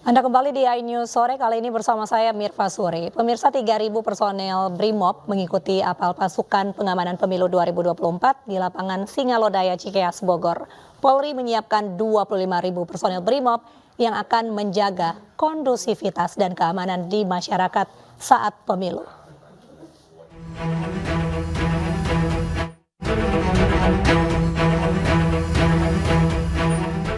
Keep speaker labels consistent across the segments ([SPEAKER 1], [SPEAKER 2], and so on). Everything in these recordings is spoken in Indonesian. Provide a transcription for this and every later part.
[SPEAKER 1] Anda kembali di iNews Sore, kali ini bersama saya Mirva Suri. Pemirsa, 3.000 personel BRIMOB mengikuti apel pasukan pengamanan pemilu 2024 di lapangan Singalodaya Cikeas, Bogor. Polri menyiapkan 25.000 personel BRIMOB yang akan menjaga kondusivitas dan keamanan di masyarakat saat pemilu.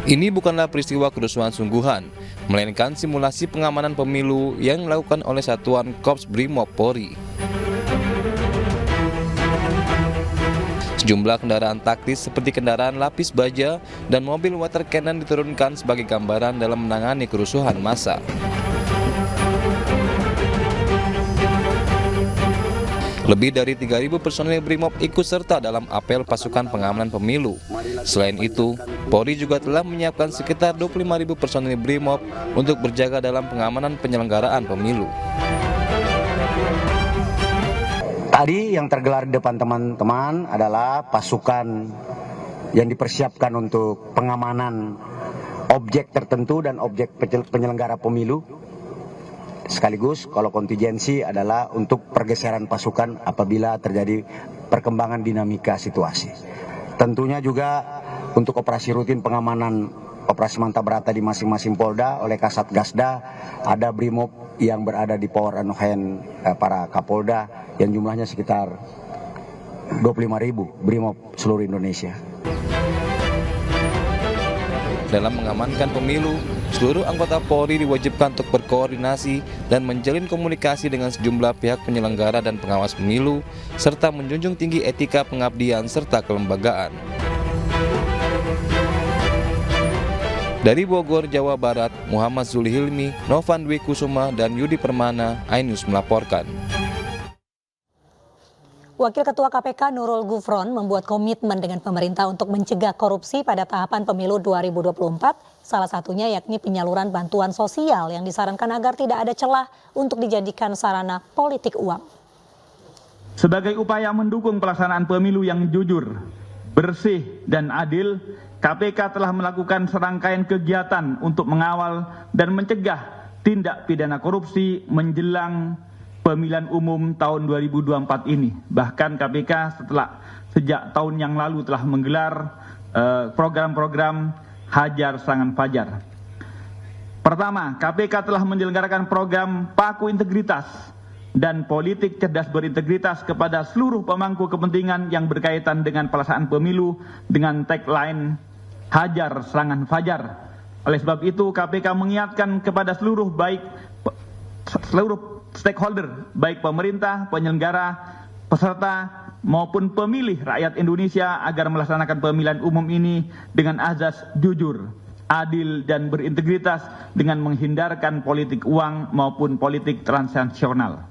[SPEAKER 2] Ini bukanlah peristiwa kerusuhan sungguhan, melainkan simulasi pengamanan pemilu yang dilakukan oleh Satuan Korps BRIMOB Polri. Sejumlah kendaraan taktis seperti kendaraan lapis baja dan mobil water cannon diturunkan sebagai gambaran dalam menangani kerusuhan massa. Lebih dari 3.000 personel BRIMOB ikut serta dalam apel pasukan pengamanan pemilu. Selain itu, Polri juga telah menyiapkan sekitar 25.000 personel BRIMOB untuk berjaga dalam pengamanan penyelenggaraan pemilu.
[SPEAKER 3] Tadi yang tergelar di depan teman-teman adalah pasukan yang dipersiapkan untuk pengamanan objek tertentu dan objek penyelenggara pemilu. Sekaligus kalau kontingensi adalah untuk pergeseran pasukan apabila terjadi perkembangan dinamika situasi. Tentunya juga untuk operasi rutin pengamanan operasi mantap berata di masing-masing Polda oleh Kasat Gasda, ada BRIMOB yang berada di power and hand para Kapolda yang jumlahnya sekitar 25.000 BRIMOB seluruh Indonesia.
[SPEAKER 2] Dalam mengamankan pemilu, seluruh anggota Polri diwajibkan untuk berkoordinasi dan menjalin komunikasi dengan sejumlah pihak penyelenggara dan pengawas pemilu, serta menjunjung tinggi etika pengabdian serta kelembagaan. Dari Bogor, Jawa Barat, Muhammad Zulhilmi, Novan Dwi Kusuma, dan Yudi Permana, iNews melaporkan.
[SPEAKER 1] Wakil Ketua KPK Nurul Gufron membuat komitmen dengan pemerintah untuk mencegah korupsi pada tahapan pemilu 2024, salah satunya yakni penyaluran bantuan sosial yang disarankan agar tidak ada celah untuk dijadikan sarana politik uang.
[SPEAKER 4] Sebagai upaya mendukung pelaksanaan pemilu yang jujur, bersih, dan adil, KPK telah melakukan serangkaian kegiatan untuk mengawal dan mencegah tindak pidana korupsi menjelang pemilihan umum tahun 2024 ini. Bahkan KPK sejak tahun yang lalu telah menggelar program-program Hajar Serangan Fajar. Pertama, KPK telah menyelenggarakan program Paku Integritas dan Politik Cerdas Berintegritas kepada seluruh pemangku kepentingan yang berkaitan dengan pelaksanaan pemilu dengan tagline Hajar Serangan Fajar. Oleh sebab itu, KPK mengingatkan kepada seluruh stakeholder, baik pemerintah, penyelenggara, peserta, maupun pemilih rakyat Indonesia agar melaksanakan pemilihan umum ini dengan azas jujur, adil, dan berintegritas dengan menghindarkan politik uang maupun politik transaksional.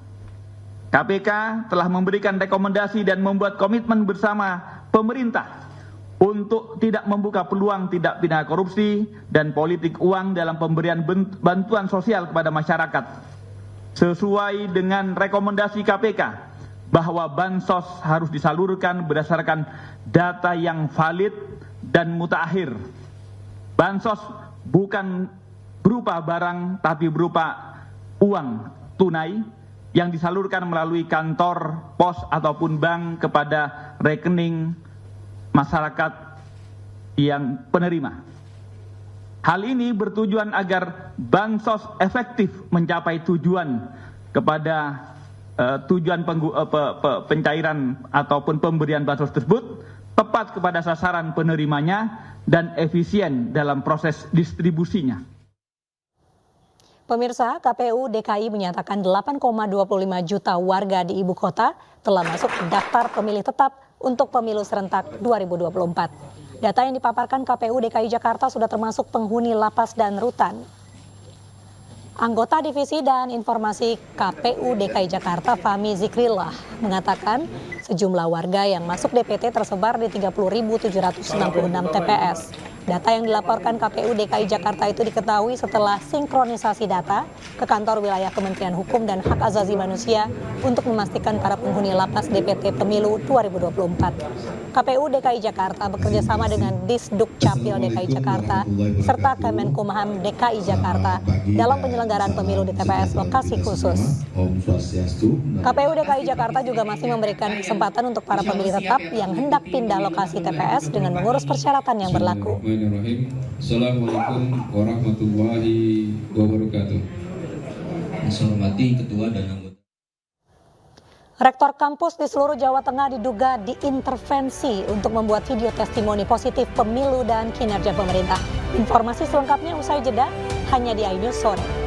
[SPEAKER 4] KPK telah memberikan rekomendasi dan membuat komitmen bersama pemerintah untuk tidak membuka peluang tindak pidana korupsi dan politik uang dalam pemberian bantuan sosial kepada masyarakat. Sesuai dengan rekomendasi KPK bahwa bansos harus disalurkan berdasarkan data yang valid dan mutakhir. Bansos bukan berupa barang tapi berupa uang tunai yang disalurkan melalui kantor, pos ataupun bank kepada rekening masyarakat yang penerima. Hal ini bertujuan agar bansos efektif mencapai tujuan kepada tujuan pencairan ataupun pemberian bansos tersebut tepat kepada sasaran penerimanya dan efisien dalam proses distribusinya.
[SPEAKER 1] Pemirsa, KPU DKI menyatakan 8,25 juta warga di ibu kota telah masuk daftar pemilih tetap untuk pemilu serentak 2024. Data yang dipaparkan KPU DKI Jakarta sudah termasuk penghuni lapas dan rutan. Anggota Divisi dan Informasi KPU DKI Jakarta, Fahmi Zikrillah, mengatakan sejumlah warga yang masuk DPT tersebar di 30.766 TPS. Data yang dilaporkan KPU DKI Jakarta itu diketahui setelah sinkronisasi data ke kantor wilayah Kementerian Hukum dan Hak Asasi Manusia untuk memastikan para penghuni lapas DPT Pemilu 2024. KPU DKI Jakarta bekerjasama dengan Disduk Capil DKI Jakarta serta Kemenkumham DKI Jakarta dalam penyelenggaraan pemilu di TPS lokasi khusus. KPU DKI Jakarta juga masih memberikan kesempatan untuk para pemilih tetap yang hendak pindah lokasi TPS dengan mengurus persyaratan yang berlaku.
[SPEAKER 5] Assalamualaikum warahmatullahi wabarakatuh. Saya hormati Ketua dan anggota.
[SPEAKER 1] Rektor kampus di seluruh Jawa Tengah diduga diintervensi untuk membuat video testimoni positif pemilu dan kinerja pemerintah. Informasi selengkapnya usai jeda hanya di iNews Sore.